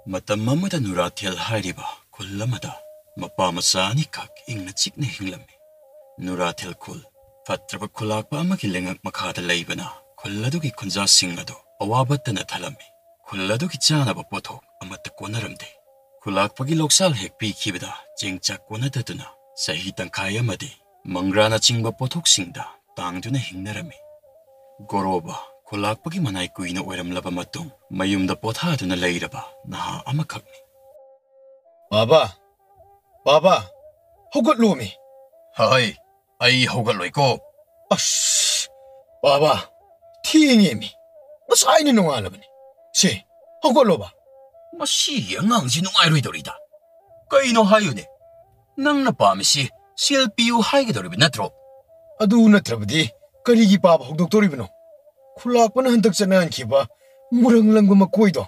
ꯃꯇꯝ ꯑꯃꯗ ꯅꯨꯔꯥꯊꯦꯜ ꯍꯥꯏꯔꯤꯕ ꯈꯨꯜ ꯑꯃꯗ ꯃꯄꯥ ꯃꯆꯥ ꯑꯅꯤꯈꯛ ꯏꯪꯅ ꯆꯤꯛꯅ ꯍꯤꯡꯂꯝꯃꯤ꯫ ꯅꯨꯔꯥꯊꯦꯜ ꯈꯨꯜ ꯐꯠꯇ꯭ꯔꯕ ꯈꯨꯜꯂꯥꯛꯄ ꯑꯃꯒꯤ ꯂꯩꯉꯥꯛ ꯃꯈꯥꯗ ꯂꯩꯕꯅ ꯈꯨꯜ ꯑꯗꯨꯒꯤ ꯈꯨꯟꯖꯥꯁꯤꯡ ꯑꯗꯨ ꯑꯋꯥꯕꯇꯅ ꯊꯜꯂꯝꯃꯤ꯫ ꯈꯨꯜ ꯑꯗꯨꯒꯤ ꯆꯥꯅꯕ ꯄꯣꯠꯊꯣꯛ ꯑꯃꯠꯇ ꯀꯣꯟꯅꯔꯝꯗꯦ꯫ ꯈꯨꯜꯂꯥꯛꯄꯒꯤ ꯂꯧꯁꯥꯜ ꯍꯦꯛ ꯄꯤꯈꯤꯕꯗ ꯆꯦꯡ-ꯆꯥꯛ ꯀꯣꯟꯅꯗꯗꯨꯅ ꯆꯍꯤ ꯇꯪꯈꯥꯏ ꯑꯃꯗꯤ ꯃꯪꯒ꯭ꯔꯥꯅꯆꯤꯡꯕ ꯄꯣꯠꯊꯣꯛꯁꯤꯡꯗ ꯇꯥꯡꯗꯨꯅ ꯍꯤꯡꯅꯔꯝꯃꯤ꯫ ꯒꯣꯔꯣꯕ ꯈꯨꯜꯂꯥꯛꯄꯒꯤ ꯃꯅꯥꯏ ꯀꯨꯏꯅ ꯑꯣꯏꯔꯝꯂꯕ ꯃꯇꯨꯡ ꯃꯌꯨꯝꯗ ꯄꯣꯊꯥꯗꯨꯅ ꯂꯩꯔꯕ ꯅꯍꯥ ꯑꯃꯈꯛꯅꯤ꯫ ꯕꯥꯕꯥ, ꯕꯥꯕꯥ, ꯍꯧꯒꯠꯂꯣꯃꯤ꯫ ꯍꯣꯏ, ꯑꯩ ꯍꯧꯒꯠꯂꯣꯏꯀꯣ꯫ ꯑꯁ, ꯕꯥꯕꯥ, ꯊꯦꯡꯉꯦꯃꯤ꯫ ꯉꯁꯥꯏꯅ ꯅꯣꯡꯉꯥꯜꯂꯕꯅꯤ꯫ ꯁꯦ, ꯍꯧꯒꯠꯂꯣꯕ꯫ ꯃꯁꯤꯒꯤ ꯑꯉꯥꯡꯁꯤ ꯅꯨꯡꯉꯥꯏꯔꯣꯏꯗꯧꯔꯤꯗ꯫ ꯀꯩꯅꯣ ꯍꯥꯏꯌꯨꯅꯦ? ꯅꯪꯅ ꯄꯥꯝꯃꯤꯁꯤ ꯁꯦꯜ ꯄꯤꯌꯨ ꯍꯥꯏꯒꯗꯧꯔꯤꯕ ꯅꯠꯇ꯭ꯔꯣ? ꯑꯗꯨ ꯅꯠꯇ꯭ꯔꯕꯗꯤ ꯀꯔꯤꯒꯤ ꯄꯥꯕ ꯍꯧꯗꯣꯛꯇꯣꯔꯤꯕꯅꯣ? ꯈꯨꯜꯂꯥꯛꯄꯅ ꯍꯟꯗꯛ ꯆꯠꯅꯍꯟꯈꯤꯕ ꯃꯨꯔꯪ ꯂꯪꯕ ꯃꯀꯣꯏꯗꯣ,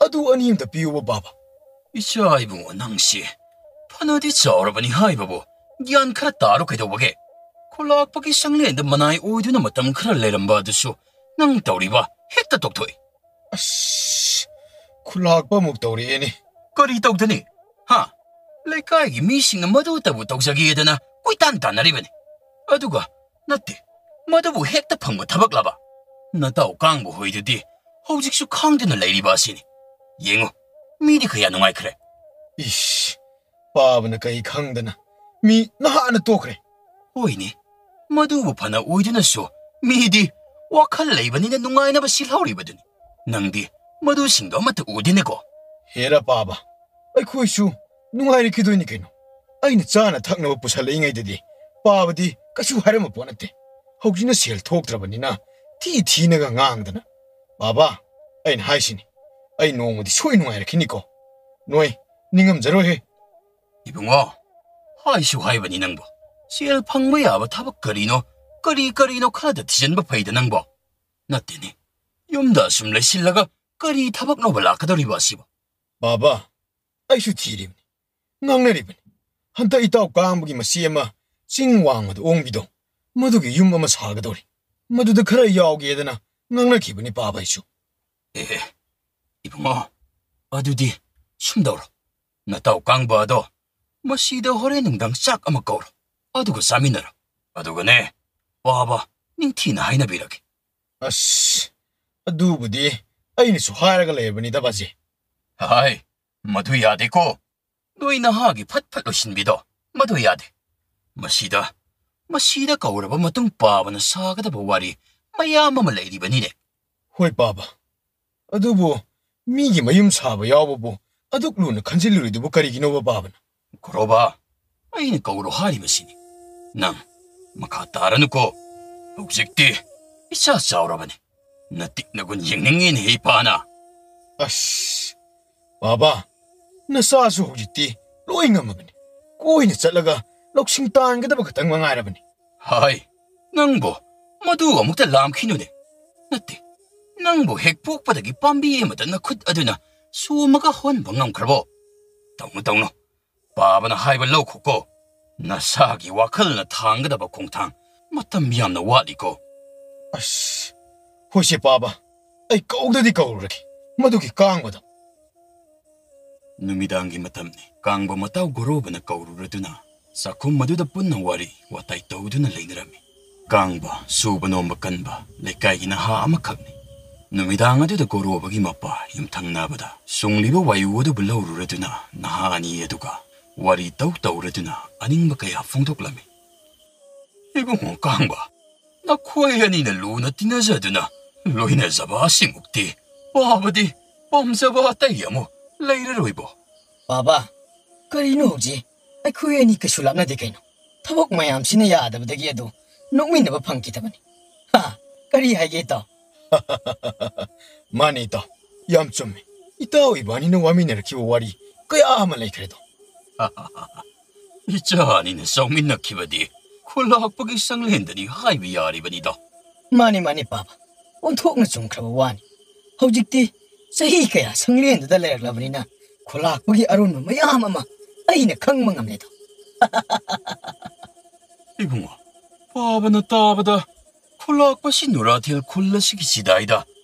ꯑꯗꯨ ꯑꯅꯤ ꯑꯝꯇ ꯄꯤꯌꯨꯕ ꯕꯥꯕꯥ꯫ ꯏꯆꯥ ꯏꯕꯨꯡꯉꯣ, ꯅꯪꯁꯤ ꯐꯅꯗꯤ ꯆꯥꯎꯔꯕꯅꯤ ꯍꯥꯏꯕꯕꯨ ꯒ꯭ꯌꯥꯟ ꯈꯔ ꯇꯥꯔꯣ ꯀꯩꯗꯧꯕꯒꯦ? ꯈꯨꯜꯂꯥꯛꯄꯒꯤ ꯁꯪꯂꯦꯟꯗ ꯃꯅꯥꯏ ꯑꯣꯏꯗꯨꯅ ꯃꯇꯝ ꯈꯔ ꯂꯩꯔꯝꯕ ꯑꯗꯨꯁꯨ ꯅꯪ ꯇꯧꯔꯤꯕ ꯍꯦꯛꯇ ꯇꯣꯛꯊꯣꯛꯏ꯫ ꯑꯁ, ꯈꯨꯜꯂꯥꯛꯄ ꯑꯃꯨꯛ ꯇꯧꯔꯛꯑꯦꯅꯦ꯫ ꯀꯔꯤ ꯇꯧꯗꯅꯤ? ꯍꯥ? ꯂꯩꯀꯥꯏꯒꯤ ꯃꯤꯁꯤꯡꯅ ꯃꯗꯨꯇꯕꯨ ꯇꯧꯖꯒꯦꯗꯅ ꯀꯣꯏꯇꯥꯟ ꯇꯥꯟꯅꯔꯤꯕꯅꯤ꯫ ꯑꯗꯨꯒ ꯅꯠꯇꯦ, ꯃꯗꯨꯕꯨ ꯍꯦꯛꯇ ꯐꯪꯕ ꯊꯕꯛꯂꯕ? ꯅꯇꯥꯎ ꯀꯥꯡꯕ ꯍꯣꯏꯗꯨꯗꯤ ꯍꯧꯖꯤꯛꯁꯨ ꯈꯥꯡꯗꯨꯅ ꯂꯩꯔꯤꯕ ꯑꯁꯤꯅꯤ꯫ ꯌꯦꯡꯉꯨ, ꯃꯤꯗꯤ ꯀꯌꯥ ꯅꯨꯡꯉꯥꯏꯈ꯭ꯔꯦ꯫ ꯏꯁ, ꯄꯥꯕꯅ ꯀꯩ ꯈꯪꯗꯅ ꯃꯤ ꯅꯍꯥꯟꯅ ꯇꯣꯛꯈ꯭ꯔꯦ꯫ ꯍꯣꯏꯅꯦ, ꯃꯗꯨꯕꯨ ꯐꯅ ꯑꯣꯏꯗꯨꯅꯁꯨ ꯃꯤꯗꯤ ꯋꯥꯈꯜ ꯂꯩꯕꯅꯤꯅ ꯅꯨꯡꯉꯥꯏꯅꯕ ꯁꯤꯜꯍꯧꯔꯤꯕꯗꯨꯅꯤ꯫ ꯅꯪꯗꯤ ꯃꯗꯨꯁꯤꯡꯗꯣ ꯑꯃꯠꯇ ꯎꯗꯦꯅꯦꯀꯣ? ꯍꯦꯔꯥ ꯄꯥꯕ, ꯑꯩꯈꯣꯏꯁꯨ ꯅꯨꯡꯉꯥꯏꯔꯛꯈꯤꯗꯣꯏꯅꯤ ꯀꯩꯅꯣ꯫ ꯑꯩꯅ ꯆꯥꯅ ꯊꯛꯅꯕ ꯄꯨꯁꯜꯂꯛꯏꯉꯩꯗꯗꯤ ꯄꯥꯕꯗꯤ ꯀꯩꯁꯨ ꯍꯥꯏꯔꯝꯕ ꯄꯣꯠ ꯅꯠꯇꯦ꯫ ꯍꯧꯖꯤꯛꯅ ꯁꯦꯜ ꯊꯣꯛꯇ꯭ꯔꯕꯅꯤꯅ ꯊꯤꯅꯒ ꯉꯥꯡꯗꯅ꯫ ꯕꯥꯕꯥ, ꯑꯩꯅ ꯍꯥꯏꯁꯤꯅꯤ, ꯑꯩ ꯅꯣꯡꯃꯗꯤ ꯁꯣꯏ ꯅꯨꯡꯉꯥꯏꯔꯛꯈꯤꯅꯤꯀꯣ꯫ ꯅꯣꯏ ꯅꯤꯡꯉꯝꯖꯔꯣꯏꯍꯦ꯫ ꯏꯕꯨꯡꯉꯣ, ꯍꯥꯏꯁꯨ ꯍꯥꯏꯕꯅꯤ ꯅꯪꯕꯣ꯫ ꯁꯦꯜ ꯐꯪꯕ ꯌꯥꯕ ꯊꯕꯛ ꯀꯔꯤꯅꯣ ꯈꯔꯗ ꯊꯤꯖꯤꯟꯕ ꯐꯩꯗ ꯅꯪꯕꯣ꯫ ꯅꯠꯇꯦꯅꯦ, ꯌꯨꯝꯗ ꯑꯁꯨꯝ ꯂꯩꯁꯤꯜꯂꯒ ꯀꯔꯤ ꯊꯕꯛꯅꯣꯕ ꯂꯥꯛꯀꯗꯧꯔꯤꯕ ꯑꯁꯤꯕꯨ? ꯕꯥꯕꯥ, ꯑꯩꯁꯨ ꯊꯤꯔꯤꯕꯅꯤ, ꯉꯥꯡꯅꯔꯤꯕꯅꯤ꯫ ꯍꯟꯇꯛ ꯏꯇꯥꯎ ꯀꯥꯡꯕꯒꯤ ꯃꯆꯦ ꯑꯃ ꯆꯤꯡ ꯋꯥꯡꯃꯗ ꯑꯣꯡꯕꯤꯗꯣ, ꯃꯗꯨꯒꯤ ꯌꯨꯝ ꯑꯃ ꯁꯥꯒꯗꯧꯔꯤ꯫ ꯃꯗꯨꯗ ꯈꯔ ꯌꯥꯎꯒꯦꯗꯅ ꯉꯥꯡꯅꯈꯤꯕꯅꯤ ꯄꯥꯕ ꯑꯩꯁꯨ꯫ ꯑꯦ, ꯏꯕꯨꯡꯉꯣ, ꯑꯗꯨꯗꯤ ꯁꯨꯝꯗꯧꯔꯣ꯫ ꯅꯇꯥꯎ ꯀꯥꯡꯕ ꯑꯗꯣ ꯃꯁꯤꯗ ꯍꯣꯔꯦꯟ ꯅꯨꯡꯗꯥꯡ ꯆꯥꯛ ꯑꯃ ꯀꯧꯔꯣ, ꯑꯗꯨꯒ ꯆꯥꯃꯤꯟꯅꯔꯣ꯫ ꯑꯗꯨꯒꯅꯦ, ꯄꯥꯕ ꯅꯤꯡꯊꯤꯅ ꯍꯥꯏꯅꯕꯤꯔꯒꯦ꯫ ꯑꯁ, ꯑꯗꯨꯕꯨꯗꯤ ꯑꯩꯅꯁꯨ ꯍꯥꯏꯔꯒ ꯂꯩꯔꯕꯅꯤꯗ ꯕꯥꯖꯤ꯫ ꯍꯥꯏ, ꯃꯗꯨ ꯌꯥꯗꯦꯀꯣ꯫ ꯅꯣꯏ ꯅꯍꯥꯒꯤ ꯐꯠ ꯐꯠ ꯂꯣꯏꯁꯤꯟꯕꯤꯗꯣ ꯃꯗꯨ ꯌꯥꯗꯦ꯫ ꯃꯁꯤꯗ ꯀꯧꯔꯕ ꯃꯇꯨꯡ ꯄꯥꯕꯅ ꯁꯥꯒꯗꯕ ꯋꯥꯔꯤ ꯃꯌꯥꯝ ꯑꯃ ꯂꯩꯔꯤꯕꯅꯤꯅꯦ꯫ ꯍꯣꯏ ꯄꯥꯕ, ꯑꯗꯨꯕꯨ ꯃꯤꯒꯤ ꯃꯌꯨꯝ ꯁꯥꯕ ꯌꯥꯎꯕꯕꯨ ꯑꯗꯨꯛ ꯂꯨꯅ ꯈꯟꯖꯤꯜꯂꯨꯔꯤꯗꯨꯕꯨ ꯀꯔꯤꯒꯤꯅꯣꯕ ꯄꯥꯕꯅ? ꯒꯣꯔꯣꯕꯥ, ꯑꯩꯅ ꯀꯧꯔꯣ ꯍꯥꯏꯔꯤꯕꯁꯤꯅꯤ꯫ ꯅꯪ ꯃꯈꯥ ꯇꯥꯔꯅꯨꯀꯣ꯫ ꯍꯧꯖꯤꯛꯇꯤ ꯏꯆꯥ ꯆꯥꯎꯔꯕꯅꯤ꯫ ꯅꯇꯤꯛ ꯅꯒꯨꯟ ꯌꯦꯡꯅꯤꯡꯉꯤꯅꯦꯍꯦ ꯏꯄꯥꯅ꯫ ꯑꯁ, ꯕꯥꯕꯥ, ꯅꯆꯥꯁꯨ ꯍꯧꯖꯤꯛꯇꯤ ꯂꯣꯏ ꯉꯝꯃꯕꯅꯤ꯫ ꯀꯣꯏꯅ ꯆꯠꯂꯒ ꯂꯧꯁꯤꯡ ꯇꯥꯟꯒꯗꯕ ꯈꯛꯇꯪ ꯃꯉꯥꯏꯔꯕꯅꯤ꯫ ꯍꯥꯏ, ꯅꯪꯕꯨ ꯃꯗꯨ ꯑꯃꯨꯛꯇ ꯂꯥꯝꯈꯤꯅꯨꯅꯦ꯫ ꯅꯠꯇꯦ, ꯅꯪꯕꯨ ꯍꯦꯛ ꯄꯣꯛꯄꯗꯒꯤ ꯄꯥꯝꯕꯤ ꯑꯃꯗ ꯅꯈꯨꯠ ꯑꯗꯨꯅ ꯁꯣꯝꯃꯒ ꯍꯣꯟꯕ ꯉꯝꯈ꯭ꯔꯕꯣ? ꯇꯧꯅꯨ, ꯄꯥꯕꯅ ꯍꯥꯏꯕ ꯂꯧꯈꯣꯀꯣ꯫ ꯅꯁꯥꯒꯤ ꯋꯥꯈꯜꯅ ꯊꯥꯡꯒꯗꯕ ꯈꯣꯡꯊꯥꯡ ꯃꯇꯝ ꯌꯥꯝꯅ ꯋꯥꯠꯂꯤꯀꯣ꯫ ꯑꯁ, ꯍꯣꯏꯁꯦ ꯄꯥꯕ, ꯑꯩ ꯀꯧꯗꯗꯤ ꯀꯧꯔꯨꯔꯒꯦ ꯃꯗꯨꯒꯤ ꯀꯥꯡꯕꯗꯣ꯫ ꯅꯨꯃꯤꯗꯥꯡꯒꯤ ꯃꯇꯝꯅꯤ꯫ ꯀꯥꯡꯕ ꯃꯇꯥꯎ ꯒꯣꯔꯣꯕꯅ ꯀꯧꯔꯨꯔꯗꯨꯅ ꯆꯥꯛꯈꯨꯝ ꯑꯗꯨꯗ ꯄꯨꯟꯅ ꯋꯥꯔꯤ ꯋꯥꯇꯥꯏ ꯇꯧꯗꯨꯅ ꯂꯩꯅꯔꯝꯃꯤ꯫ ꯀꯥꯡꯕ ꯁꯨꯕ ꯅꯣꯝꯕ ꯀꯟꯕ ꯂꯩꯀꯥꯏꯒꯤ ꯅꯍꯥ ꯑꯃꯈꯛꯅꯤ꯫ ꯅꯨꯃꯤꯗꯥꯡ ꯑꯗꯨꯗ ꯒꯣꯔꯣꯕꯒꯤ ꯃꯄꯥ ꯌꯨꯝꯊꯪꯅꯕꯗ ꯁꯨꯡꯂꯤꯕ ꯋꯥꯌꯨ ꯑꯗꯨꯕꯨ ꯂꯧꯔꯨꯔꯗꯨꯅ ꯅꯍꯥ ꯑꯅꯤ ꯑꯗꯨꯒ ꯋꯥꯔꯤ ꯇꯧꯔꯗꯨꯅ ꯑꯅꯤꯡꯕ ꯀꯌꯥ ꯐꯣꯡꯗꯣꯛꯂꯝꯃꯤ꯫ ꯏꯕꯨꯡꯉꯣ ꯀꯥꯡꯕ, ꯅꯈꯣꯏ ꯑꯅꯤꯅ ꯂꯨꯅ ꯇꯤꯟꯅꯖꯗꯨꯅ ꯂꯣꯏꯅꯖꯕ ꯑꯁꯤꯃꯨꯛꯇꯤ ꯄꯥꯕꯗꯤ ꯄꯥꯝꯖꯕ ꯑꯇꯩ ꯑꯃꯨꯛ ꯂꯩꯔꯔꯣꯏꯕꯣ꯫ ꯕꯥꯕꯥ, ꯀꯔꯤꯅꯣ ꯍꯧꯖꯤꯛ? ꯑꯩꯈꯣꯏ ꯑꯅꯤ ꯀꯩꯁꯨ ꯂꯥꯞꯅꯗꯦ ꯀꯩꯅꯣ꯫ ꯊꯕꯛ ꯃꯌꯥꯝꯁꯤꯅ ꯌꯥꯗꯕꯗꯒꯤ ꯑꯗꯨ ꯅꯣꯛꯃꯤꯟꯅꯕ ꯐꯪꯈꯤꯗꯕꯅꯤ꯫ ꯍꯥ, ꯀꯔꯤ ꯍꯥꯏꯒꯦ ꯏꯇꯥꯎ? ꯃꯥꯅꯤ ꯏꯇꯥꯎ, ꯌꯥꯝ ꯆꯨꯝꯃꯤ꯫ ꯏꯇꯥꯎ ꯏꯕꯥꯅꯤꯅ ꯋꯥꯃꯤꯟꯅꯔꯛꯈꯤꯕ ꯋꯥꯔꯤ ꯀꯌꯥ ꯑꯃ ꯂꯩꯈ꯭ꯔꯦꯗꯣ꯫ ꯏꯆꯥ ꯑꯅꯤꯅ ꯆꯥꯎꯃꯤꯟꯅꯈꯤꯕꯗꯤ ꯈꯨꯜꯂꯥꯛꯄꯒꯤ ꯁꯪꯂꯦꯟꯗꯅꯤ ꯍꯥꯏꯕ ꯌꯥꯔꯤꯕꯅꯤꯗ꯫ ꯃꯥꯅꯤ ꯄꯥꯕ, ꯑꯣꯟꯊꯣꯛꯅ ꯆꯨꯝꯈ꯭ꯔꯕ ꯋꯥꯅꯤ꯫ ꯍꯧꯖꯤꯛꯇꯤ ꯆꯍꯤ ꯀꯌꯥ ꯁꯪꯂꯦꯟꯗꯨꯗ ꯂꯩꯔꯛꯂꯕꯅꯤꯅ ꯈꯨꯜꯂꯥꯛꯄꯒꯤ ꯑꯔꯣꯟꯕ ꯃꯌꯥꯝ ꯑꯃ ꯑꯩꯅ ꯈꯪꯕ ꯉꯝꯂꯦꯗꯣ꯫ ꯏꯕꯨꯡꯉꯣ, ꯄꯥꯕꯅ ꯇꯥꯕꯗ ꯈꯨꯜꯂꯥꯛꯄꯁꯤ ꯅꯨꯔꯥꯊꯦꯜ ꯈꯨꯜ ꯑꯁꯤꯒꯤ ꯆꯤꯗꯥꯏꯗ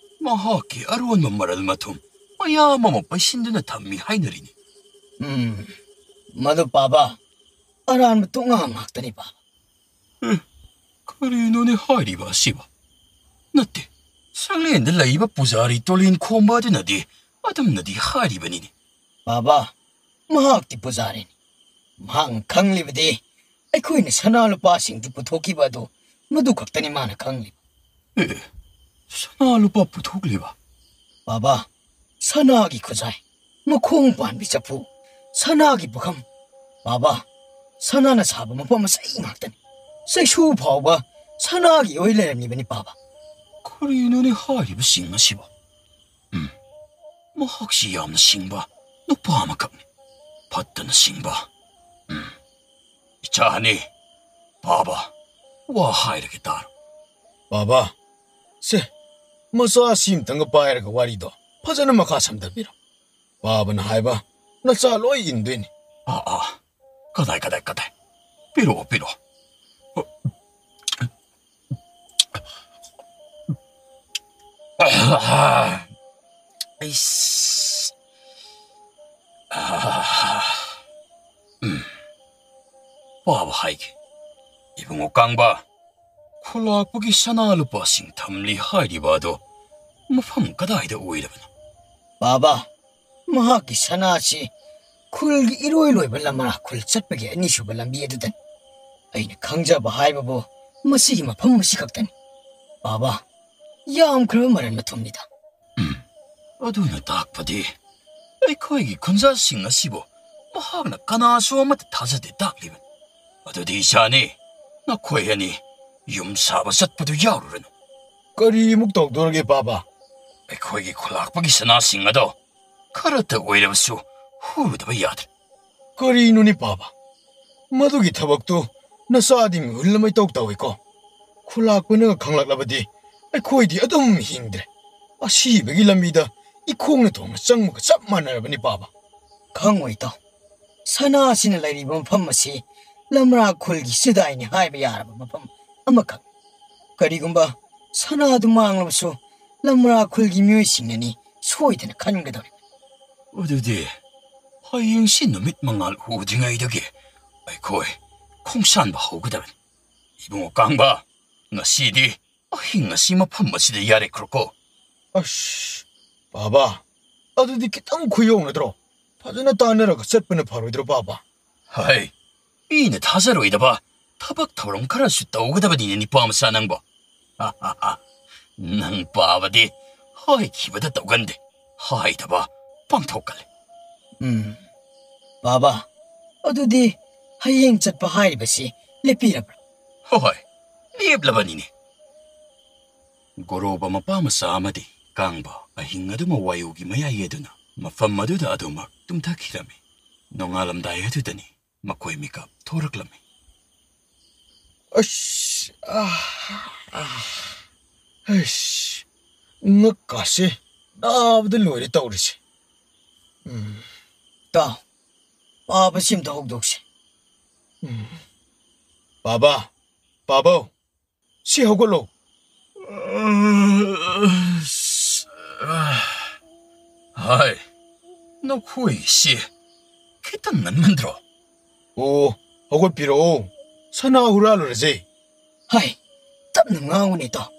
ꯃꯍꯥꯛꯀꯤ ꯑꯔꯣꯟꯕ ꯃꯔꯜ ꯃꯊꯨꯝ ꯃꯌꯥꯝ ꯑꯃ ꯄꯩꯁꯤꯟꯗꯨꯅ ꯊꯝꯃꯤ ꯍꯥꯏꯅꯔꯤꯅꯤ. ꯃꯗꯨ ꯄꯥꯕ ꯑꯔꯥꯟꯕ ꯇꯣꯉꯥꯡ ꯉꯥꯛꯇꯅꯤ ꯄꯥꯕ. ꯀꯔꯤꯅꯣꯅꯦ ꯍꯥꯏꯔꯤꯕ ꯑꯁꯤꯕ? ꯅꯠꯇꯦ, ꯁꯪꯂꯦꯟꯗ ꯂꯩꯕ ꯄꯨꯖꯥꯔꯤ ꯇꯣꯂꯦꯟ ꯈꯣꯝꯕ ꯑꯗꯨꯅꯗꯤ ꯑꯗꯨꯝꯅꯗꯤ ꯍꯥꯏꯔꯤꯕꯅꯤꯅꯦ. ꯄꯥꯕ, ꯃꯍꯥꯛꯇꯤ ꯄꯨꯖꯥꯔꯤꯅꯤ. ꯃꯍꯥꯛꯅ ꯈꯪꯂꯤꯕꯗꯤ ꯑꯩꯈꯣꯏꯅ ꯁꯅꯥ ꯂꯨꯄꯥꯁꯤꯡꯗꯨ ꯄꯨꯊꯣꯛꯈꯤꯕ ꯑꯗꯨ ꯃꯗꯨ ꯈꯛꯇꯅꯤ ꯃꯥꯅ ꯈꯪꯂꯤꯕ. ꯁꯅꯥ ꯂꯨꯄꯥ ꯄꯨꯊꯣꯛꯂꯤꯕ? ꯄꯥꯕ, ꯁꯅꯥꯒꯤ ꯈꯨꯖꯥꯏ, ꯃꯈꯣꯡ ꯄꯥꯟꯕꯤ ꯆꯐꯨ, ꯁꯅꯥꯒꯤ ꯄꯨꯈꯝ. ꯄꯥꯕ, ꯁꯅꯥꯅ ꯁꯥꯕ ꯃꯐꯝ ꯆꯩ ꯉꯥꯛꯇꯅꯤ. ꯆꯩꯁꯨ ꯐꯥꯎꯕ ꯁꯅꯥꯒꯤ ꯑꯣꯏ ꯂꯩꯔꯝꯂꯤꯕꯅꯤ ꯄꯥꯕ. ꯀꯔꯤꯅꯣꯅꯦ ꯍꯥꯏꯔꯤꯕꯁꯤꯡ ꯑꯁꯤꯕ? ꯃꯍꯥꯛꯁꯤ ꯌꯥꯝꯅ ꯁꯤꯡꯕ ꯅꯨꯄꯥ ꯑꯃꯈꯛꯅꯤ. ꯐꯠꯇꯅ ꯁꯤꯡꯕ. ꯏꯆꯥꯅꯤ, ꯄꯥꯕ, ꯋꯥ ꯍꯥꯏꯔꯒꯦ ꯇꯥꯔꯣ. ꯕꯥꯕꯥ, ꯁꯦ ꯃꯆꯥ ꯑꯁꯤꯝꯇꯪꯒ ꯄꯥꯏꯔꯒ ꯋꯥꯔꯤꯗꯣ ꯐꯖꯅ ꯃꯈꯥ ꯁꯝꯊꯕꯤꯔꯣ. ꯕꯥꯕꯅ ꯍꯥꯏꯕ ꯅꯆꯥ ꯂꯣꯏ ꯏꯟꯗꯣꯏꯅꯤ. ꯀꯗꯥꯏ. ꯄꯤꯔꯛꯑꯣ. ꯄꯥꯕ ꯍꯥꯏꯒꯦ. 이봉호 깡바, ꯈꯨꯜꯂꯥꯛꯄꯒꯤ ꯁꯅꯥ ꯂꯨꯄꯥꯁꯤꯡ ꯊꯝꯂꯤ ꯍꯥꯏꯔꯤꯕ ꯑꯗꯣ ꯃꯐꯝ ꯀꯗꯥꯏꯗ ꯑꯣꯏꯔꯕꯅꯣ? ꯕꯥꯕꯥ, ꯃꯍꯥꯛꯀꯤ ꯁꯅꯥꯁꯤ ꯈꯨꯜꯒꯤ ꯏꯔꯣꯏ ꯂꯣꯏꯕ ꯂꯝꯃꯔꯥ ꯈꯨꯜ ꯆꯠꯄꯒꯤ ꯑꯅꯤꯁꯨꯕ ꯂꯝꯕꯤ ꯑꯗꯨꯗꯅꯤ. ꯑꯩꯅ ꯈꯪꯖꯕ ꯍꯥꯏꯕꯕꯨ ꯃꯁꯤꯒꯤ ꯃꯐꯝ ꯑꯁꯤ ꯈꯛꯇꯅꯤ. ꯕꯥꯕꯥ, ꯌꯥꯝꯈ꯭ꯔꯕ ꯃꯔꯟ ꯃꯊꯨꯝꯅꯤꯗ. ꯑꯗꯨꯅ ꯇꯥꯛꯄꯗꯤ ꯑꯩꯈꯣꯏꯒꯤ ꯈꯨꯟꯖꯥꯁꯤꯡ ꯑꯁꯤꯕꯨ ꯃꯍꯥꯛꯅ ꯀꯅꯥꯁꯨ ꯑꯃꯠꯇ ꯊꯥꯖꯗꯦ ꯇꯥꯛꯂꯤꯕꯅꯤ. ꯑꯗꯨꯗꯤ ꯏꯆꯥꯅꯤ, ꯅꯈꯣꯏ ꯑꯅꯤ ꯌꯨꯝ ꯁꯥꯕ ꯆꯠꯄꯗꯨ ꯌꯥꯎꯔꯨꯔꯅꯨ. ꯀꯔꯤꯃꯨꯛ ꯇꯧꯗꯣꯔꯒꯦ ꯕꯥꯕꯥ? ꯑꯩꯈꯣꯏꯒꯤ ꯈꯨꯜꯂꯥꯛꯄꯒꯤ ꯁꯅꯥꯁꯤꯡ ꯑꯗꯣ ꯈꯔꯇ ꯑꯣꯏꯔꯕꯁꯨ ꯍꯨꯗꯕ ꯌꯥꯗ꯭ꯔꯦ. ꯀꯔꯤꯅꯣꯅꯦ ꯕꯥꯕꯥ? ꯃꯗꯨꯒꯤ ꯊꯕꯛꯇꯨ ꯅꯆꯥꯗꯤ ꯃꯤꯍꯨꯜ ꯑꯃ ꯏꯇꯧ ꯇꯧꯏꯀꯣ. ꯈꯨꯜꯂꯥꯛꯄꯅꯒ ꯈꯪꯂꯛꯂꯕꯗꯤ ꯑꯩꯈꯣꯏꯗꯤ ꯑꯗꯨꯝ ꯍꯤꯡꯗ꯭ꯔꯦ. ꯑꯁꯤꯕꯒꯤ ꯂꯝꯕꯤꯗ ꯏꯈꯣꯡꯅ ꯊꯣꯡꯅ ꯆꯪꯕꯒ ꯆꯞ ꯃꯥꯟꯅꯔꯕꯅꯤ ꯕꯥꯕꯥ. ꯈꯪꯉꯣꯏ ꯏꯇꯥꯎ. ꯁꯅꯥꯁꯤꯅ ꯂꯩꯔꯤꯕ ꯃꯐꯝ ꯑꯁꯤ ꯂꯝꯔꯥ ꯈꯨꯜꯒꯤ ꯆꯤꯗꯥꯏꯅꯤ ꯍꯥꯏꯕ ꯌꯥꯔꯕ ꯃꯐꯝ ꯑꯃꯈꯛ. ꯀꯔꯤꯒꯨꯝꯕ ꯁꯅꯥꯗꯨ ꯃꯥꯡꯂꯕꯁꯨ ꯂꯝꯔꯥ ꯈꯨꯜꯒꯤ ꯃꯤꯑꯣꯏꯁꯤꯡꯅꯅꯤ ꯁꯣꯏꯗꯅ ꯈꯟꯒꯗꯧꯔꯤꯕꯅꯤ. ꯑꯗꯨꯗꯤ ꯍꯌꯦꯡꯁꯤ ꯅꯨꯃꯤꯠ ꯃꯉꯥꯜ ꯎꯗ꯭ꯔꯤꯉꯩꯗꯒꯤ ꯑꯩꯈꯣꯏ ꯈꯣꯡꯁꯥꯟꯕ ꯍꯧꯒꯗꯕꯅꯤ. 이봉호 깡바, ꯉꯁꯤꯗꯤ ꯑꯍꯤꯡ ꯑꯁꯤ ꯃꯐꯝ ꯑꯁꯤꯗ ꯌꯥꯔꯦꯈ꯭ꯔꯣꯀꯣ. ꯑꯁ, ꯕꯥꯕꯥ, ꯑꯗꯨꯗꯤ ꯈꯤꯇꯪ ꯈꯨꯌꯧꯅꯗ꯭ꯔꯣ? ꯐꯖꯅ ꯇꯥꯟꯅꯔꯒ ꯆꯠꯄꯅ ꯐꯔꯣꯏꯗ꯭ꯔꯣ ꯕꯥꯕꯥ? ꯍꯥꯏ, ꯃꯤꯅ ꯊꯥꯖꯔꯣꯏꯗꯕ ꯊꯕꯛ ꯊꯧꯔꯝ ꯈꯔꯁꯨ ꯇꯧꯒꯗꯕꯅꯤꯅꯦ ꯅꯤꯄꯥ ꯃꯆꯥ ꯅꯪꯕꯣ. ꯅꯪ ꯄꯥꯕꯗꯤ ꯍꯥꯏꯈꯤꯕꯗ ꯇꯧꯒꯟꯗꯦ, ꯍꯥꯏꯗꯕ ꯄꯥꯡꯊꯣꯛꯀꯜꯂꯤ. ꯕꯥꯕꯥ, ꯑꯗꯨꯗꯤ ꯍꯌꯦꯡ ꯆꯠꯄ ꯍꯥꯏꯔꯤꯕꯁꯤ ꯂꯦꯞꯄꯤꯔꯕ꯭ꯔꯥ? ꯍꯣꯏ, ꯂꯦꯞꯂꯕꯅꯤꯅꯦ. ꯒꯣꯔꯣꯕ ꯃꯄꯥ ꯃꯆꯥ ꯑꯃꯗꯤ ꯀꯥꯡꯕ ꯑꯍꯤꯡ ꯑꯗꯨꯃ ꯋꯥꯌꯨꯒꯤ ꯃꯌꯥꯏ ꯌꯦꯗꯨꯅ ꯃꯐꯝ ꯑꯗꯨꯗ ꯑꯗꯨꯃꯛ ꯇꯨꯝꯊꯈꯤꯔꯝꯃꯤ. ꯅꯣꯡꯉꯥꯜꯂꯝꯗꯥꯏ ꯑꯗꯨꯗꯅꯤ ꯃꯈꯣꯏ ꯃꯤꯀꯞ ꯊꯣꯔꯛꯂꯝꯃꯤ. ꯉꯛꯀꯥꯁꯦ ꯅꯥꯕꯗ ꯂꯣꯏꯔꯦ ꯇꯧꯔꯤꯁꯦ. ꯇꯥꯎ, ꯄꯥꯕꯁꯤ ꯑꯝꯇ ꯍꯧꯗꯣꯛꯁꯤ. ꯕꯥꯕꯥ, ꯄꯥꯕꯧ, ꯁꯤ ꯍꯧꯒꯠꯂꯣ. ꯍꯥꯏ, ꯅꯈꯣꯏꯁꯤ ꯈꯤꯇꯪ ꯉꯟꯃꯟꯗ꯭ꯔꯣ? ꯑꯣ, ꯍꯧꯒꯠꯄꯤꯔꯛꯑꯣ. ꯁꯅꯥ ꯍꯨꯔꯥꯜꯂꯨꯔꯁꯦ. ꯍꯥꯏ, ꯇꯞꯅ ꯉꯥꯡꯉꯨꯅꯦ ꯏꯇꯥꯎ.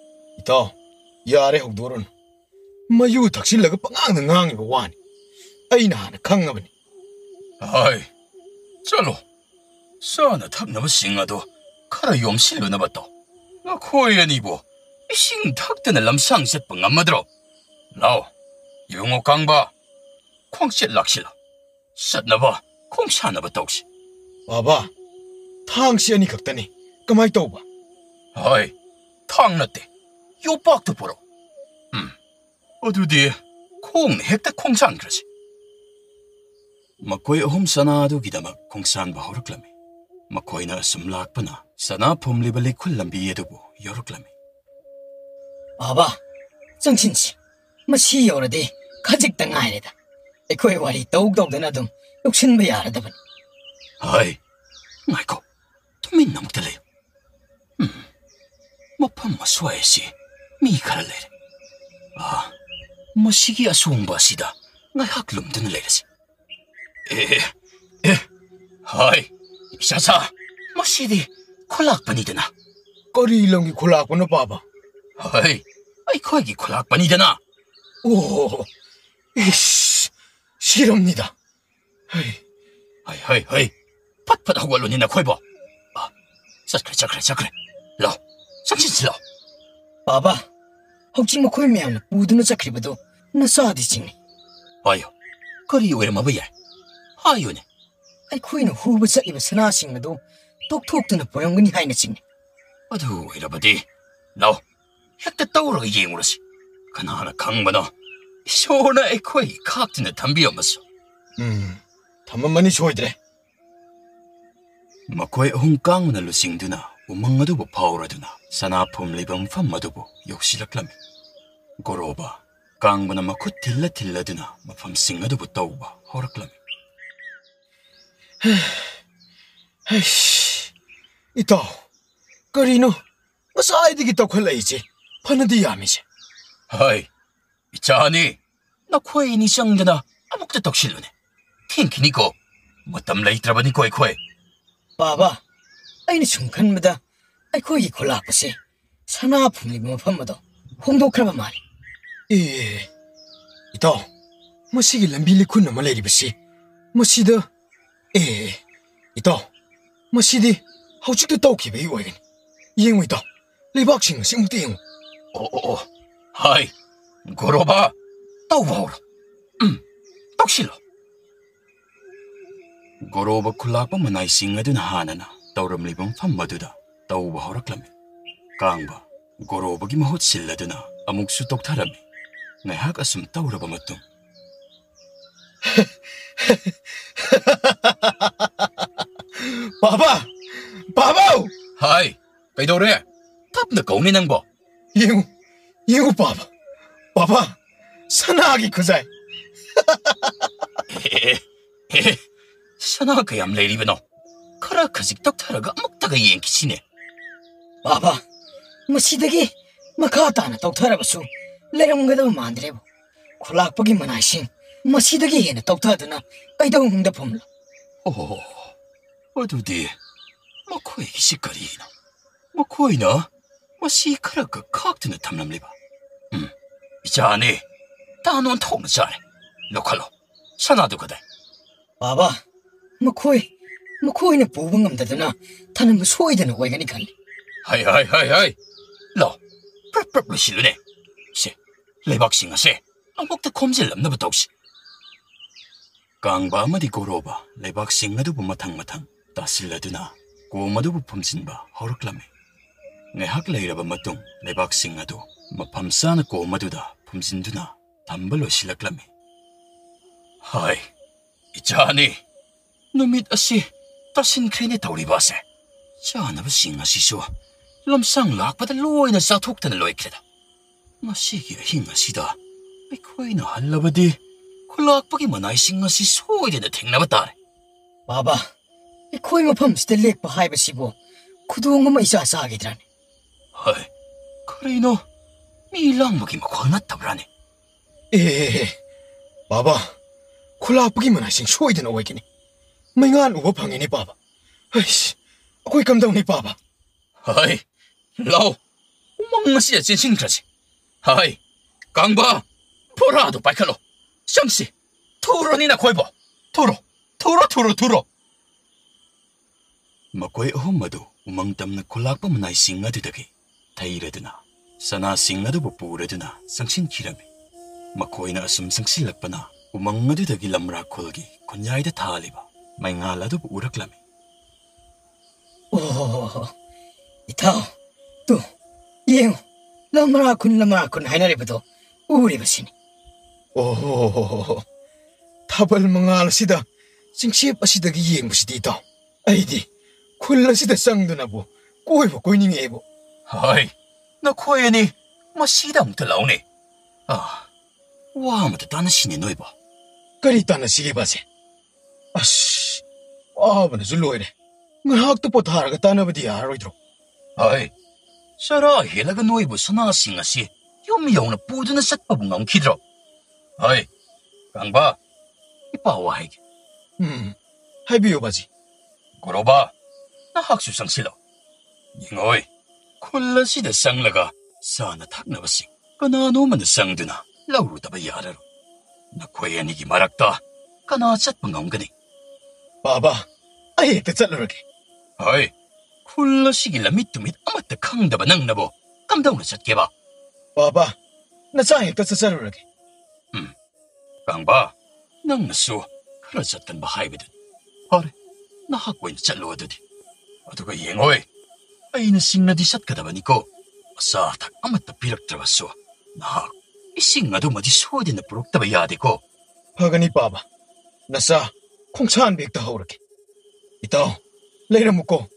ꯏꯇꯥꯎ, ꯌꯥꯔꯦ ꯍꯧꯗꯣꯔꯨꯅꯨ. ꯃꯌꯨ ꯊꯛꯆꯤꯜꯂꯒ ꯄꯉꯥꯡꯗ ꯉꯥꯡꯉꯤꯕ ꯋꯥꯅꯤ. ꯑꯩꯅ ꯍꯥꯟꯅ ꯈꯪꯉꯕꯅꯤ. ꯍꯥꯏ, ꯆꯠꯂꯣ. ꯆꯥꯅ ꯊꯛꯅꯕꯁꯤꯡ ꯑꯗꯣ ꯈꯔ ꯌꯣꯝꯁꯤꯜꯂꯨꯅꯕ ꯇꯧ. ꯅꯈꯣꯏ ꯑꯅꯤꯕꯨ ꯏꯁꯤꯡ ꯊꯛꯇꯅ ꯂꯝꯁꯥꯡ ꯆꯠꯄ ꯉꯝꯃꯗ꯭ꯔꯣ? ꯂꯥꯎ, 이봉호 깡바, ꯈꯣꯡꯆꯦꯠ ꯂꯥꯛꯁꯤꯜꯂꯣ. ꯆꯠꯅꯕ ꯈꯣꯡꯁꯥꯟꯅꯕ ꯇꯧꯁꯤ. ꯕꯥꯕꯥ, ꯊꯥꯡꯁꯤ ꯑꯅꯤ ꯈꯛꯇꯅꯤ. ꯀꯃꯥꯏ ꯇꯧꯕ? ꯍꯥꯏ, ꯊꯥꯡ ꯅꯠꯇꯦ, ꯌꯣꯄꯥꯛꯇꯨ ꯄꯨꯔꯛ. ꯑꯗꯨꯗꯤ ꯈꯣꯡꯅ ꯍꯦꯛꯇ ꯈꯣꯡꯁꯥꯟꯈ꯭ꯔꯁꯤ. ꯃꯈꯣꯏ ꯑꯍꯨꯝ ꯁꯅꯥ ꯑꯗꯨꯒꯤꯗꯃꯛ ꯈꯣꯡꯁꯥꯟꯕ ꯍꯧꯔꯛꯂꯝꯃꯤ. ꯃꯈꯣꯏꯅ ꯑꯁꯨꯝ ꯂꯥꯛꯄꯅ ꯁꯅꯥ ꯐꯨꯝꯂꯤꯕ ꯂꯩꯈꯨꯜ ꯂꯝꯕꯤ ꯑꯗꯨꯕꯨ ꯌꯧꯔꯛꯂꯝꯃꯤ. ꯕꯥꯕꯥ, ꯆꯪꯁꯤꯟꯁꯤ. ꯃꯁꯤ ꯌꯧꯔꯗꯤ ꯈꯖꯤꯛꯇ ꯉꯥꯏꯔꯦꯗ. ꯑꯩꯈꯣꯏ ꯋꯥꯔꯤ ꯇꯧꯗꯧꯗꯅ ꯑꯗꯨꯝ ꯌꯧꯁꯤꯟꯕ ꯌꯥꯔꯗꯕꯅꯤ. ꯍꯥꯏ, ꯉꯥꯏꯈꯣ, ꯇꯨꯃꯤꯟꯅ ꯑꯃꯨꯛꯇ ꯂꯩꯌꯨ. ꯃꯐꯝ ꯑꯁ꯭ꯋꯥꯏ ꯑꯁꯤ ꯃꯤ ꯈꯔ ꯂꯩꯔꯦ. ꯃꯁꯤꯒꯤ ꯑꯁꯣꯡꯕ ꯑꯁꯤꯗ ngayhak lumduna leirasi. Hai, Shasa, masidi khulakpanidana. Kari lamgi khulakpana baba. Hai, ꯑꯩꯈꯣꯏꯒꯤ ꯈꯨꯂꯥꯛꯄꯅꯤꯗꯅ. Oh, ish, 싫습니다. ꯍꯩ, ꯐꯠ ꯍꯧꯒꯠꯂꯨꯅꯤ ꯅꯈꯣꯏꯕꯣ. ꯆꯠꯈ꯭ꯔꯦ. ꯂꯥꯎ, ꯆꯪꯁꯤꯜꯂꯣ. 바바, 혹시 ꯃꯈꯣꯏ ꯃꯌꯥꯝꯅ ꯄꯨꯗꯨꯅ ꯆꯠꯈ꯭ꯔꯤꯕꯗꯣ ꯅꯆꯥꯗꯤ ꯆꯤꯡꯅꯤ. ꯍꯥꯏꯌꯣ, ꯀꯔꯤ ꯑꯣꯏꯔꯝꯃꯕ ꯌꯥꯏ? ꯍꯥꯏꯌꯨꯅꯦ. ꯑꯩꯈꯣꯏꯅ ꯍꯨꯕ ꯆꯠꯂꯤꯕ ꯁꯅꯥꯁꯤꯡ ꯑꯗꯨ ꯇꯣꯛꯊꯣꯛꯇꯨꯅ ꯄꯨꯔꯝꯒꯅꯤ ꯍꯥꯏꯅ ꯆꯤꯡꯅꯤ. ꯑꯗꯨ ꯑꯣꯏꯔꯕꯗꯤ, ꯂꯥꯎ, ꯍꯦꯛꯇ ꯇꯧꯔꯒ ꯌꯦꯡꯉꯨꯔꯁꯤ. ꯀꯅꯥꯅ ꯈꯪꯕꯅꯣ? ꯏꯁꯣꯔꯅ ꯑꯩꯈꯣꯏ ꯈꯥꯛꯇꯨꯅ ꯊꯝꯕꯤꯔꯝꯕꯁꯨ. ꯊꯝꯃꯝꯃꯅꯤ ꯁꯣꯏꯗ꯭ꯔꯦ. ꯃꯈꯣꯏ ꯑꯍꯨꯝ ꯀꯥꯡꯕꯅ ꯂꯨꯆꯤꯡꯗꯨꯅ ꯎꯃꯪ ꯑꯗꯨꯕꯨ ꯐꯥꯎꯔꯗꯨꯅ ꯁꯅꯥꯐꯝ ꯂꯩꯕ ꯃꯐꯝ ꯑꯗꯨꯕꯨ ꯌꯧꯁꯤꯜꯂꯛꯂꯝꯃꯤ. ꯒꯣꯔꯣꯕ ꯀꯥꯡꯕꯅ ꯃꯈꯨꯠ ꯊꯤꯜꯂꯗꯨꯅ ꯃꯐꯝꯁꯤꯡ ꯑꯗꯨꯕꯨ ꯇꯧꯕ ꯍꯧꯔꯛꯂꯝꯃꯤ. ꯏꯇꯥꯎ, ꯀꯔꯤꯅꯣ ꯉꯁꯥꯏꯗꯒꯤ ꯇꯧꯈꯠꯂꯛꯏꯁꯦ? ꯐꯅꯗꯤ ꯌꯥꯝꯃꯤꯁꯦ. ꯍꯥꯏ, ꯏꯆꯥꯅꯤ, ꯅꯈꯣꯏ ꯑꯅꯤ ꯆꯪꯗꯅ ꯑꯃꯨꯛꯇ ꯇꯧꯁꯤꯜꯂꯨꯅꯦ. ꯊꯦꯡꯈꯤꯅꯤꯀꯣ. ꯃꯇꯝ ꯂꯩꯇ꯭ꯔꯕꯅꯤꯀꯣ ꯑꯩꯈꯣꯏ. 바바, ꯑꯩꯅ ꯁꯨꯝ ꯈꯟꯕꯗ ꯑꯩꯈꯣꯏꯒꯤ ꯈꯨꯂꯥꯛꯄꯁꯦ ꯁꯅꯥ ꯐꯨꯝꯂꯤꯕ ꯃꯐꯝ ꯑꯗꯣ ꯍꯣꯡꯗꯣꯛꯈ꯭ꯔꯕ ꯃꯥꯜꯂꯤ. 이따, 마시기 람빌리 쿤나 말레리버시. 마시다. 이따, 마시디 하우직도 떠오키베이 와이겐. 이행고 이따. 레박싱 싱무대 잉. 하이, 고로바, 떠오바오라. 떡실로. 고로바 쿨락바 마나이싱 아두나 하나나 떠오름리범 팜마두다 떠오바 호락람이. 깡바, 고로바기 마헛 실라두나 아묵수 똑타람이. ngayhak asum tauraba matung. Baba! Hai, kaidore? Tapna kauni nang bo. Yengu Baba, sanagi kuzai. Sana kayam leiribano. Kara kazik taktaraga amuktaga yenkisine. 바바, 마시다기 마카타나 똑타라바수 레롱가도 만드레보. 쿨락박이 만하신 마시다기 해나 똑타드나 아이다고 흥다 폼라. 어두디, 마코이 시카리나. 마코이나, 마시 카라가 칵트나 탐람리바. 이자네, 다논 통나 잘해. 로컬로, 사나도 그대. 바바, 마코이는 보방감다드나 타는 거 소이되는 거이가니 갈리. 하이. 로, 프르프르 실루네. 시, 레박싱아 시, 아목다 콤질 남나부터 혹시. 깡바 마디 고로바, 레박싱 아두부 마탕 따실라두나 고마두부 펌진바 허럭라메. ngayhak leiraba matung lebaksing adu mapamsana 고마두다 펌진두나 담발로 실락라메. 하이, 이자니, 누밋 아시 따신크레네 타우리바세. 자나부 싱아시쇼 lamsang lakpada loina sathoktana loikreda. Masigi hingasida aikoina hallabadi khulakpagi manaising asi soidena thengnaba tare. 바바, ꯑꯩꯈꯣꯏ ꯃꯐꯝꯁꯤꯗ ꯂꯦꯛꯄ ꯍꯥꯏꯕꯁꯤꯕꯨ ꯈꯨꯗꯣꯡ ꯑꯃ ꯏꯆꯥ ꯆꯥꯒꯤꯗ꯭ꯔꯥꯅꯤ? ꯍꯥꯏ, ꯀꯔꯤꯅꯣ? ꯃꯤ ꯂꯥꯡꯕꯒꯤ ꯃꯈꯣꯜ ꯅꯠꯇꯕ꯭ꯔꯥꯅꯦ? 바바, ꯈꯨꯂꯥꯛꯄꯒꯤ ꯃꯅꯥꯏꯁꯤꯡ ꯁꯣꯏꯗꯅ ꯑꯣꯏꯒꯅꯤ. ꯃꯩꯉꯥꯟ ꯎꯕ ꯐꯪꯉꯤꯅꯤ 바바. ꯑꯩꯁ, ꯑꯩꯈꯣꯏ ꯀꯝꯗꯧꯅꯤ 바바? 하이, 라오, 우망마시야 진싱크라지. 하이, 강바, 보라도 바이칼로, 샹시, 토론이나 고이보, 토로. Makoy ahumadu umangtam na kulakpa manay singa dudagi. Tairaduna, sana singa du bupuraduna, sangshin kirami. Makoy na asum sangsilakpa na umanga dudagi lamra kulgi, kunyay da taliba, may ngala du uraklami. 이타오, 또, 예우, 라마라군 하이나리부도 우리바시니. 타벌 망알시다. 싱시ếp 아시다기 이행부시디 이타. 아이디, 쿨라시다 쌍두나보, 꼬이보 꼬이닝에보. 하이, 나 코에니, 마시담트 라오네. 와마도 따나시니 너이봐. 까리 따나시기바세. 아씨, 아버나 줄로이래. ngahak po tharaga tanabadi yaroidro. Ay, sara helaga noibu sanasinga si yum na puduna satpabung ang kidro. Ay, 강바, 이봐 와이게. 하이비요 바지. 고로바, 나 학수상 실로. 잉어이, 콜라시다 쌍라가 사나 탁나바시. 까나노만 쌍드나 라우르다바 야라로. 나 고야니기 말았다. 까나 잣방 엉거니. 바바, 아예 때 잘라르게. 어이, 콜라시길라 밑두밑 아마따 강다바 낭나보. 깜다우나 잣게봐. 바바, 나 짱에 때 잘라르게. 강바, 낭나수, 그라 잣단 바 하이비든. 하래, 나 학고인 잘로와드디. 어두가 잉어이, 아이는 싱나디 샷가다바니고. 사탁 아마따 비락들어봤소. 나, 이 싱나도 뭐지 소디나 부록다바 야디고. 하가니 바바, 나사 콩차한 백다 하오르게. 이따오, 레이라 묵고,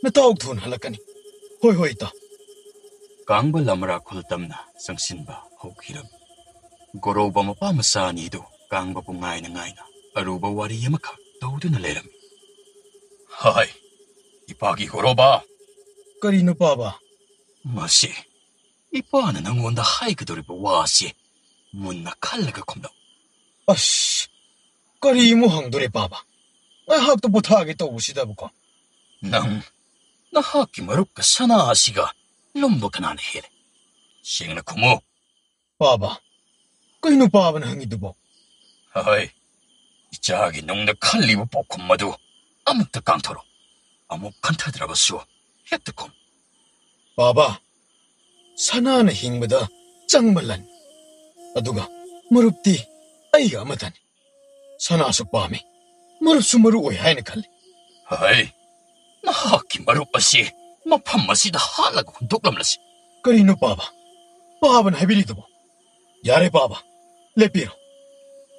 나 따옥 둔 할라까니. 호이호이 있다. 강바 라마라 콜땀나 상신바 호기름. 고로바 마파 마사니도 강바 붕아이나 nga이나 아루바 와리 야마카 도우드나 레람. 하이, 이파기 고로바. 까리노 바바, 마시, 이파는 낭원다 하이그도리바 와시. 문나 칼라가 콤다. 아씨, 까리 무항도레 바바. 나 학도 못하겠다 오시다 보고. 나 학기 마루까 사나아시가 롬보카나네 헤레. 싱나 쿠모. 바바, 까리노 바바는 항이도 보. 하이, 이 자기 농나 칼리브 볶음마도 아묵다 깡토로. 아묵 칸타드라바수 헤트콤. 바바, 사나는 힘보다 짱말란. 아두가 무릎디 아이가 아마다니. 사나수 밤에 무릎수 무릎 오이 하이네 칼리. 하이, 나 학기 마루빠시 마판마시다 하라고 혼독람라시. 까리노 바바, 바바는 하비리도 보. 야레 바바, 레피로.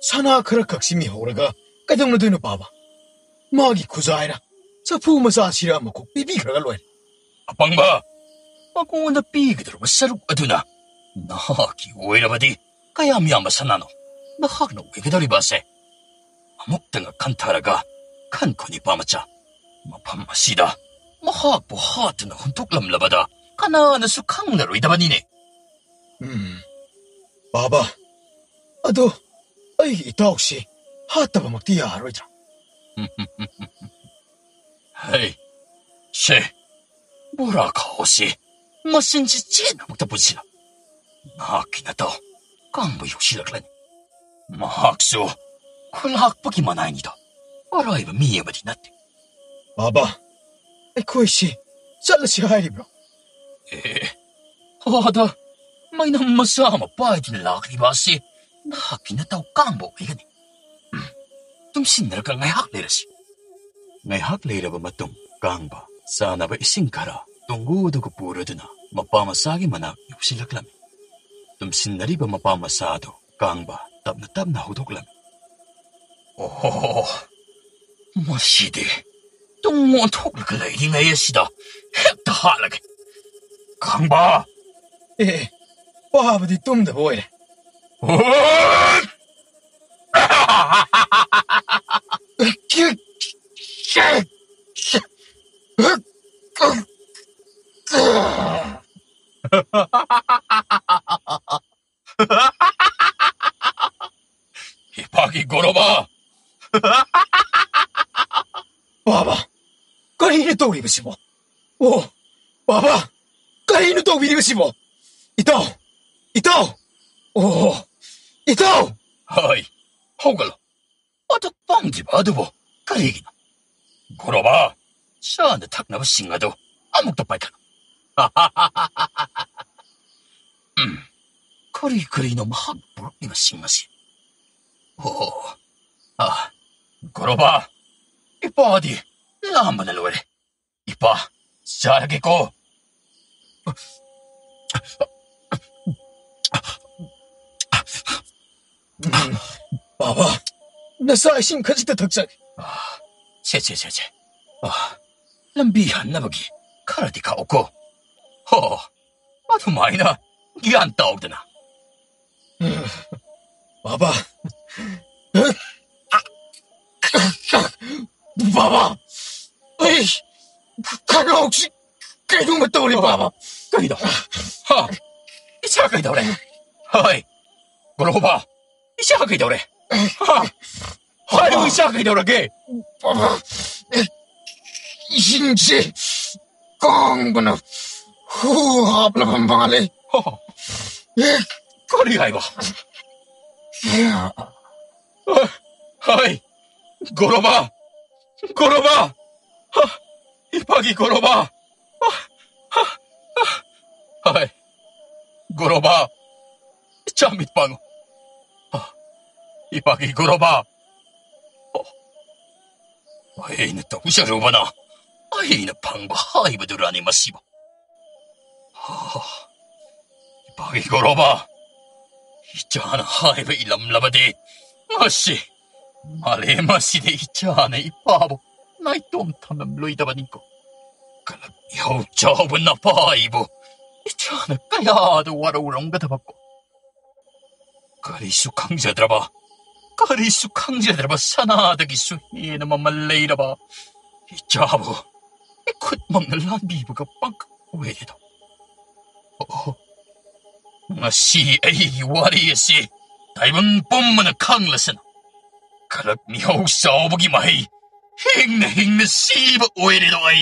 사나 그라 각심이 호르가 까정나 되노 바바. 마기 구자이라. 사푸마사 아시라 먹고 비비 그라가 로에. 아빵바, 아공원다 삐그들어 사룩 아두나. 나 학기 오이라바디 까야미야마 사나노. 나 학나 왜기다리바세. 아묵당가 칸타라가 칸코니 바마짜. 마판마시다. 마학보 하트나 혼독람라바다. 까나나 수캉나로 이다바니네. 바바, 아도 아이 이따 혹시 하따바 먹디야 하로이자. 하이, 셰, 뭐라 가오시. 마신지 찌나먹다 보시라. 나기나도 깡부 욕실라클라니. 마학수, 쿨학보기만 아니다. 어라이바 미에바디 나트. 바바, 아이 코이씨 잘라시 하이리브로. 하다, 마이나 마사마 빠이딘 라그리바시. 나기나도 깡부 이가니. 좀 신날까 ngaihak leirasi. Ngaihak leiraba matong kangba sanaba isingkara tunggudo ko puroduna mapamasagi manak yupsilaklami. Tum sinariba mapamasado kangba tabna hudoklami. Oh, masidi. Tungon toklakalay di ngayasida. Hekta halage. Kangba! 바바디 똠다 보이래. 이파기 고로바. 바바, 까리는 또 우리가 씹어. 오, 바바, 까리는 또 우리가 씹어. 이따오, 오, 이따오. 하이, 호글로. 어떻 빵집 아두보 까리기나. 고로바. 샤한테 탁나바 싱가도 아묵도 빨카나. 거리 너무 학 부럽니가 싱마시. 오, 아, 고로바. 이빠 어디 라한번 날로래. 이빠 잘하겠고. 바바, 나 사이신 가지다 덕장. 체. 람비한 나보기 카라디 가오고. 허, 아주 마이나 기안 따오드나. 바바, 바바, 에이, 가가 혹시 깨동만 떠올린 바바. 까이다. 하, 이차 까이다 그래. 하이, 고로바, 이차 까이다 그래. 하이리고 이샤 그이더라게. 이신지 깡부나 후합라 반방할래. 거리가 이봐. 하이, 고로바, 고로바, 이파기 고로바, 하이, 고로바, 잠mit방어, 이파기 고로바, 아이는 또 우샤로바나, 아이는 방바 하이브들라니 마시바, 이파기 고로바, 이자나 하이브 일람라바디, 마시. Mali masih icana ipabo, na itom tamam luidabanin ko. Kalag yaw jawab na paibo, icana kaya do warurong gatabako. Karisu 강자들아봐, karisu 강자들아봐 산하다기수 이는 마말레이라봐. 이자보, 이콧 먹는 란비부가 빵크 왜래도. Ngasi ay wari si, taibang pumanak kanglasan. Kalag niyaw sa obugi mahay, hing na siba uwi nito ay.